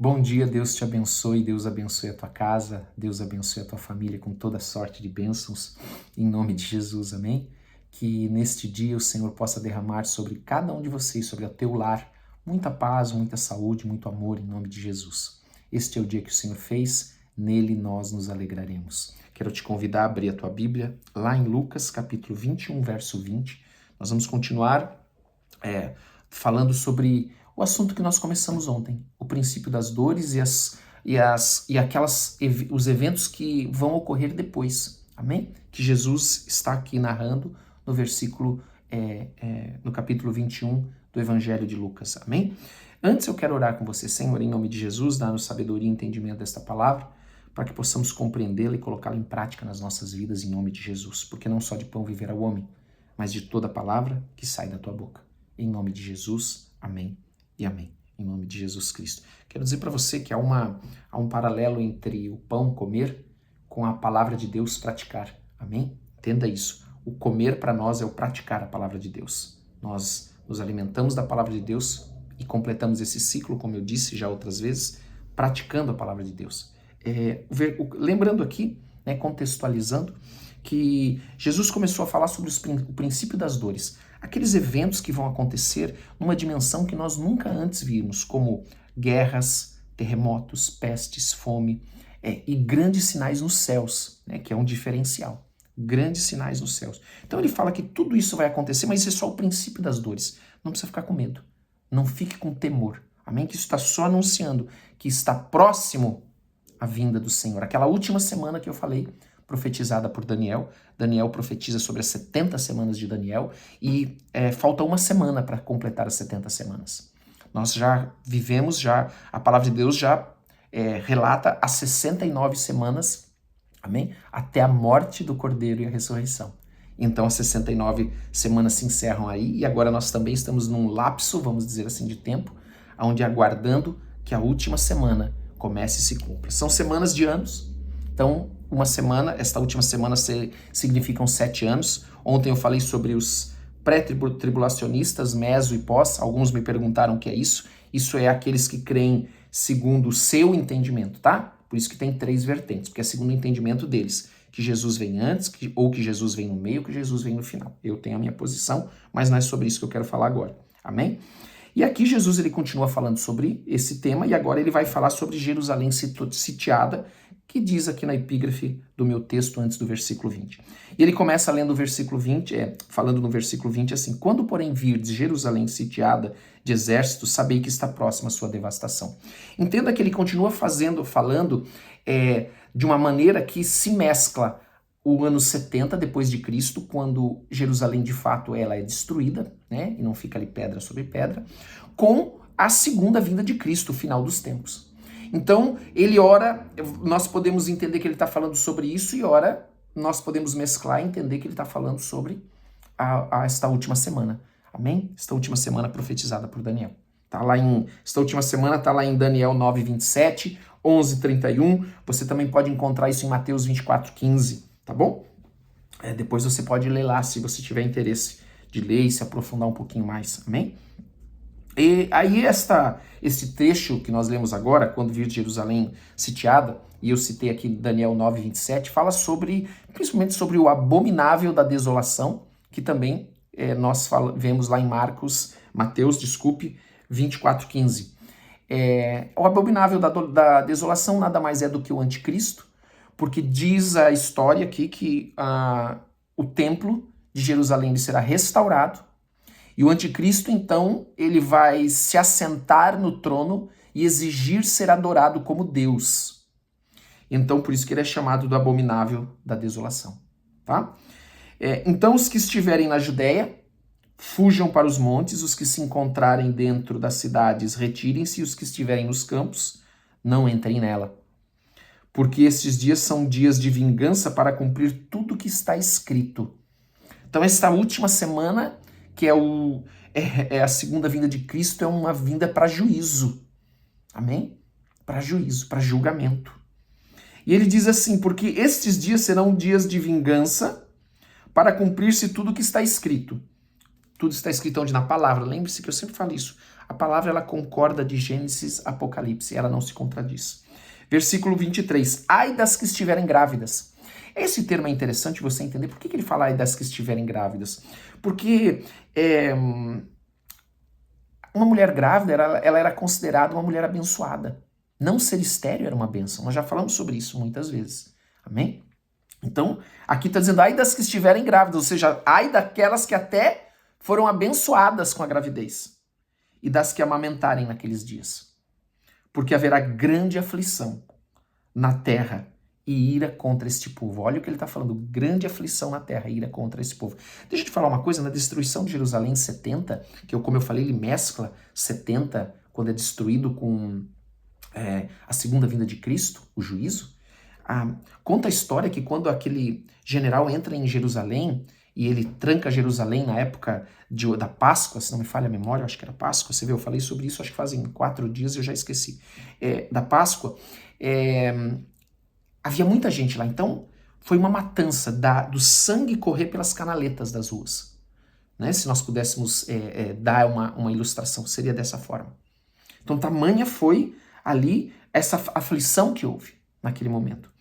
Bom dia, Deus te abençoe, Deus abençoe a tua casa, Deus abençoe a tua família com toda sorte de bênçãos, em nome de Jesus, amém? Que neste dia o Senhor possa derramar sobre cada um de vocês, sobre o teu lar, muita paz, muita saúde, muito amor, em nome de Jesus. Este é o dia que o Senhor fez, nele nós nos alegraremos. Quero te convidar a abrir a tua Bíblia, lá em Lucas, capítulo 21, verso 20. Nós vamos continuar falando sobre o assunto que nós começamos ontem, o princípio das dores os eventos que vão ocorrer depois, amém? Que Jesus está aqui narrando no versículo, no capítulo 21 do Evangelho de Lucas, amém? Antes eu quero orar com você, Senhor, em nome de Jesus, dá-nos sabedoria e entendimento desta palavra, para que possamos compreendê-la e colocá-la em prática nas nossas vidas, em nome de Jesus, porque não só de pão viverá o homem, mas de toda palavra que sai da tua boca. Em nome de Jesus, amém e amém. Em nome de Jesus Cristo. Quero dizer para você que há um paralelo entre o pão comer com a palavra de Deus praticar. Amém? Entenda isso. O comer para nós é o praticar a palavra de Deus. Nós nos alimentamos da palavra de Deus e completamos esse ciclo, como eu disse já outras vezes, praticando a palavra de Deus. Lembrando aqui, contextualizando, que Jesus começou a falar sobre o princípio das dores. Aqueles eventos que vão acontecer numa dimensão que nós nunca antes vimos, como guerras, terremotos, pestes, fome, e grandes sinais nos céus, que é um diferencial. Grandes sinais nos céus. Então ele fala que tudo isso vai acontecer, mas isso é só o princípio das dores. Não precisa ficar com medo. Não fique com temor. Amém? Que isso está só anunciando que está próximo a vinda do Senhor. Aquela última semana que eu falei, profetizada por Daniel. Daniel profetiza sobre as 70 semanas de Daniel e falta uma semana para completar as 70 semanas. Nós já vivemos, a palavra de Deus já relata as 69 semanas, amém? Até a morte do Cordeiro e a ressurreição. Então as 69 semanas se encerram aí e agora nós também estamos num lapso, vamos dizer assim, de tempo, onde aguardando que a última semana comece e se cumpra. São semanas de anos, então uma semana, esta última semana significam 7 anos. Ontem eu falei sobre os pré-tribulacionistas, meso e pós. Alguns me perguntaram o que é isso. Isso é aqueles que creem segundo o seu entendimento, tá? Por isso que tem 3 vertentes, porque é segundo o entendimento deles. Que Jesus vem antes, ou que Jesus vem no meio, ou que Jesus vem no final. Eu tenho a minha posição, mas não é sobre isso que eu quero falar agora. Amém? E aqui Jesus ele continua falando sobre esse tema e agora ele vai falar sobre Jerusalém sitiada, que diz aqui na epígrafe do meu texto antes do versículo 20. E ele começa lendo o versículo 20, falando no versículo 20 assim: quando porém virdes Jerusalém sitiada de exércitos, sabei que está próxima a sua devastação. Entenda que ele continua falando de uma maneira que se mescla o ano 70 depois de Cristo, quando Jerusalém de fato ela é destruída, e não fica ali pedra sobre pedra, com a segunda vinda de Cristo, o final dos tempos. Então, ele ora, nós podemos entender que ele está falando sobre isso e ora, nós podemos mesclar e entender que ele está falando sobre esta última semana. Amém? Esta última semana profetizada por Daniel. Esta última semana está lá em Daniel 9:27, 11:31. Você também pode encontrar isso em Mateus 24:15, tá bom? Depois você pode ler lá, se você tiver interesse de ler e se aprofundar um pouquinho mais. Amém? E aí esse trecho que nós lemos agora, quando vir Jerusalém sitiada, e eu citei aqui Daniel 9:27, fala principalmente sobre o abominável da desolação, que também nós vemos lá em Mateus 24:15. O abominável da desolação nada mais é do que o anticristo, porque diz a história aqui que o templo de Jerusalém será restaurado, e o anticristo, então, ele vai se assentar no trono e exigir ser adorado como Deus. Então, por isso que ele é chamado do abominável da desolação, tá? Então, os que estiverem na Judéia, fujam para os montes, os que se encontrarem dentro das cidades, retirem-se, e os que estiverem nos campos, não entrem nela. Porque estes dias são dias de vingança para cumprir tudo que está escrito. Então, esta última semana, que é a segunda vinda de Cristo, é uma vinda para juízo. Amém? Para juízo, para julgamento. E ele diz assim: porque estes dias serão dias de vingança para cumprir-se tudo o que está escrito. Tudo está escrito onde? Na palavra. Lembre-se que eu sempre falo isso. A palavra, ela concorda de Gênesis a Apocalipse, ela não se contradiz. Versículo 23. Ai das que estiverem grávidas. Esse termo é interessante você entender. Por que ele fala ai das que estiverem grávidas? Porque uma mulher grávida, ela era considerada uma mulher abençoada. Não ser estéril era uma bênção. Nós já falamos sobre isso muitas vezes. Amém? Então, aqui está dizendo ai das que estiverem grávidas, ou seja, ai daquelas que até foram abençoadas com a gravidez e das que amamentarem naqueles dias. Porque haverá grande aflição na terra e ira contra este povo. Olha o que ele está falando, grande aflição na terra e ira contra esse povo. Deixa eu te falar uma coisa, na destruição de Jerusalém em 70, que como eu falei, ele mescla 70, quando é destruído com a segunda vinda de Cristo, o juízo. Conta a história que quando aquele general entra em Jerusalém e ele tranca Jerusalém na época da Páscoa, se não me falha a memória, eu acho que era Páscoa, você vê, eu falei sobre isso, acho que fazem 4 dias, eu já esqueci, da Páscoa, havia muita gente lá, então foi uma matança do sangue correr pelas canaletas das ruas. Né? Se nós pudéssemos dar uma ilustração, seria dessa forma. Então tamanha foi ali essa aflição que houve naquele momento.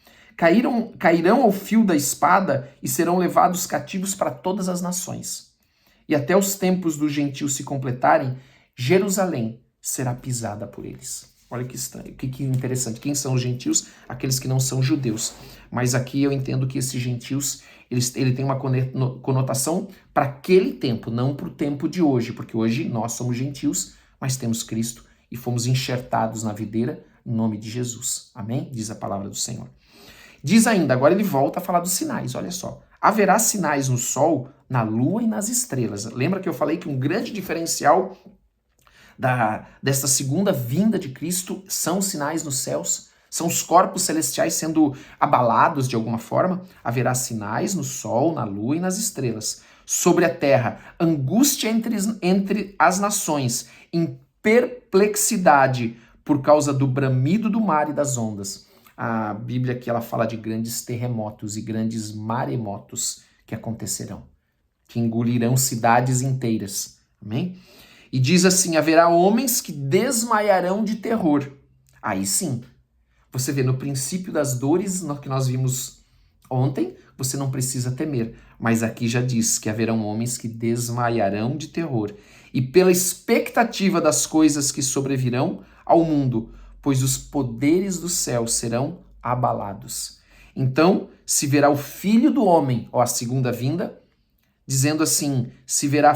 Cairão ao fio da espada e serão levados cativos para todas as nações. E até os tempos dos gentios se completarem, Jerusalém será pisada por eles. Olha que estranho, que interessante. Quem são os gentios? Aqueles que não são judeus. Mas aqui eu entendo que esses gentios, ele tem uma conotação para aquele tempo, não para o tempo de hoje, porque hoje nós somos gentios, mas temos Cristo e fomos enxertados na videira em nome de Jesus. Amém? Diz a palavra do Senhor. Diz ainda, agora ele volta a falar dos sinais, olha só. Haverá sinais no sol, na lua e nas estrelas. Lembra que eu falei que um grande diferencial desta segunda vinda de Cristo são os sinais nos céus? São os corpos celestiais sendo abalados de alguma forma? Haverá sinais no sol, na lua e nas estrelas. Sobre a terra, angústia entre as nações, em perplexidade por causa do bramido do mar e das ondas. A Bíblia aqui ela fala de grandes terremotos e grandes maremotos que acontecerão, que engolirão cidades inteiras. Amém? E diz assim, haverá homens que desmaiarão de terror. Aí sim, você vê no princípio das dores que nós vimos ontem, você não precisa temer. Mas aqui já diz que haverão homens que desmaiarão de terror. E pela expectativa das coisas que sobrevirão ao mundo, pois os poderes do céu serão abalados. Então, se verá o Filho do Homem, a segunda vinda, dizendo assim, se verá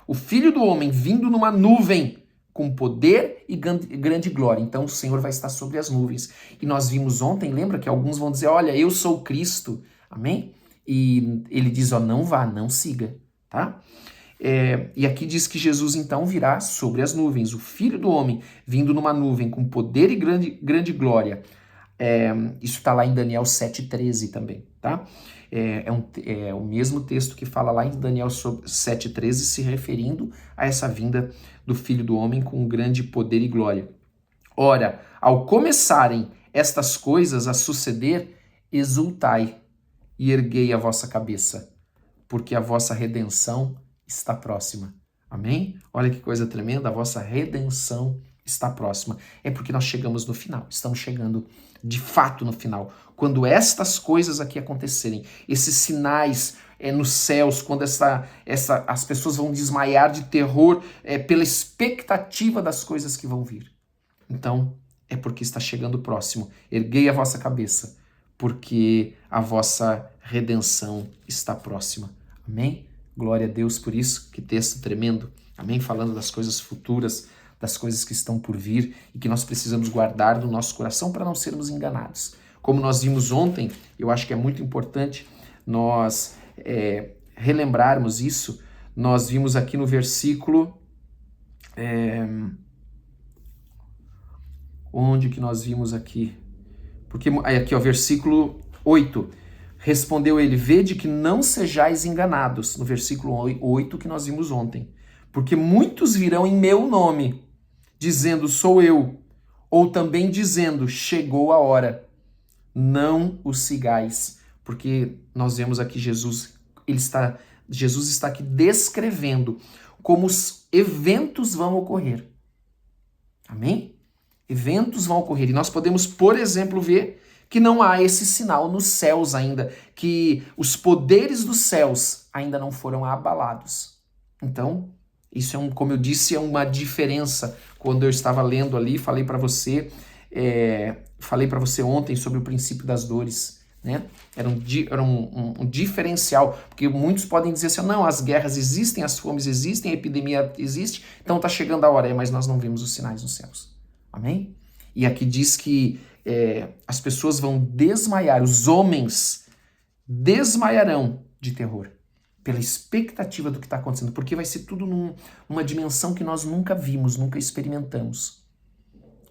o Filho do Homem vindo numa nuvem com poder e grande glória. Então, o Senhor vai estar sobre as nuvens. E nós vimos ontem, lembra que alguns vão dizer, olha, eu sou Cristo, amém? E ele diz, não vá, não siga, tá? E aqui diz que Jesus então virá sobre as nuvens, o Filho do Homem vindo numa nuvem com poder e grande glória. Isso está lá em Daniel 7,13 também, tá? É o mesmo texto que fala lá em Daniel 7,13, se referindo a essa vinda do Filho do Homem com grande poder e glória. Ora, ao começarem estas coisas a suceder, exultai e erguei a vossa cabeça, porque a vossa redenção está próxima. Amém? Olha que coisa tremenda, a vossa redenção está próxima. É porque nós chegamos no final, estamos chegando de fato no final. Quando estas coisas aqui acontecerem, esses sinais nos céus, quando as pessoas vão desmaiar de terror pela expectativa das coisas que vão vir. Então, é porque está chegando próximo. Erguei a vossa cabeça, porque a vossa redenção está próxima. Amém? Glória a Deus por isso, que texto tremendo, amém? Falando das coisas futuras, das coisas que estão por vir e que nós precisamos guardar no nosso coração para não sermos enganados. Como nós vimos ontem, eu acho que é muito importante nós relembrarmos isso. Nós vimos aqui no versículo... onde que nós vimos aqui? Porque aqui, ó, versículo 8... Respondeu ele, vede que não sejais enganados, no versículo 8 que nós vimos ontem. Porque muitos virão em meu nome, dizendo, sou eu, ou também dizendo, chegou a hora. Não os sigais, porque nós vemos aqui Jesus, ele está Jesus está aqui descrevendo como os eventos vão ocorrer. Amém? Eventos vão ocorrer. E nós podemos, por exemplo, ver que não há esse sinal nos céus ainda, que os poderes dos céus ainda não foram abalados. Então, isso como eu disse, é uma diferença. Quando eu estava lendo ali, falei para você ontem sobre o princípio das dores, né? Era um diferencial, porque muitos podem dizer assim, não, as guerras existem, as fomes existem, a epidemia existe, então está chegando a hora, mas nós não vemos os sinais nos céus. Amém? E aqui diz que as pessoas vão desmaiar, os homens desmaiarão de terror, pela expectativa do que está acontecendo, porque vai ser tudo numa dimensão que nós nunca vimos, nunca experimentamos,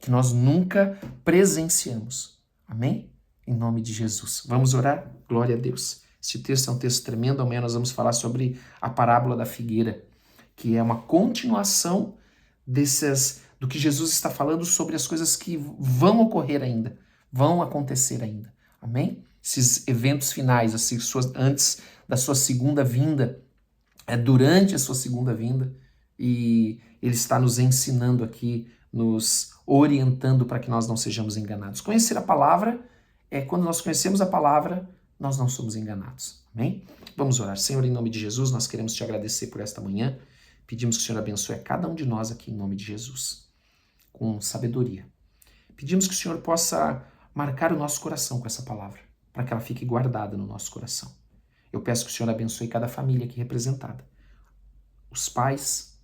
que nós nunca presenciamos. Amém? Em nome de Jesus. Vamos orar? Glória a Deus. Este texto é um texto tremendo. Amanhã nós vamos falar sobre a parábola da figueira, que é uma continuação do que Jesus está falando sobre as coisas que vão ocorrer ainda, vão acontecer ainda. Amém? Esses eventos finais, antes da sua segunda vinda, durante a sua segunda vinda, e ele está nos ensinando aqui, nos orientando para que nós não sejamos enganados. Conhecer a palavra quando nós conhecemos a palavra, nós não somos enganados. Amém? Vamos orar. Senhor, em nome de Jesus, nós queremos te agradecer por esta manhã. Pedimos que o Senhor abençoe a cada um de nós aqui em nome de Jesus, com sabedoria. Pedimos que o Senhor possa marcar o nosso coração com essa palavra, para que ela fique guardada no nosso coração. Eu peço que o Senhor abençoe cada família aqui representada. Os pais,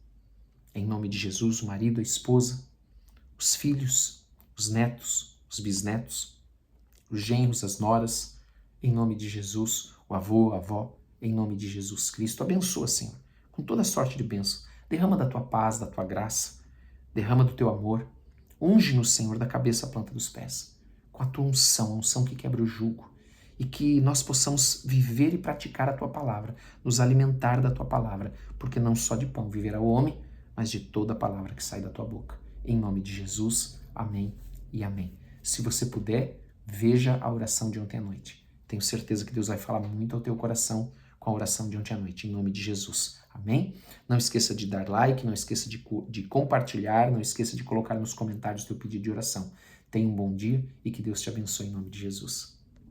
em nome de Jesus, o marido, a esposa, os filhos, os netos, os bisnetos, os genros, as noras, em nome de Jesus, o avô, a avó, em nome de Jesus Cristo. Abençoa, Senhor, com toda sorte de bênção. Derrama da tua paz, da tua graça, derrama do teu amor. Unge-nos, Senhor, da cabeça à planta dos pés, com a tua unção, a unção que quebra o jugo, e que nós possamos viver e praticar a tua palavra, nos alimentar da tua palavra, porque não só de pão viverá o homem, mas de toda a palavra que sai da tua boca. Em nome de Jesus, amém e amém. Se você puder, veja a oração de ontem à noite. Tenho certeza que Deus vai falar muito ao teu coração com a oração de ontem à noite, em nome de Jesus. Amém? Não esqueça de dar like, não esqueça de compartilhar, não esqueça de colocar nos comentários o teu pedido de oração. Tenha um bom dia e que Deus te abençoe em nome de Jesus.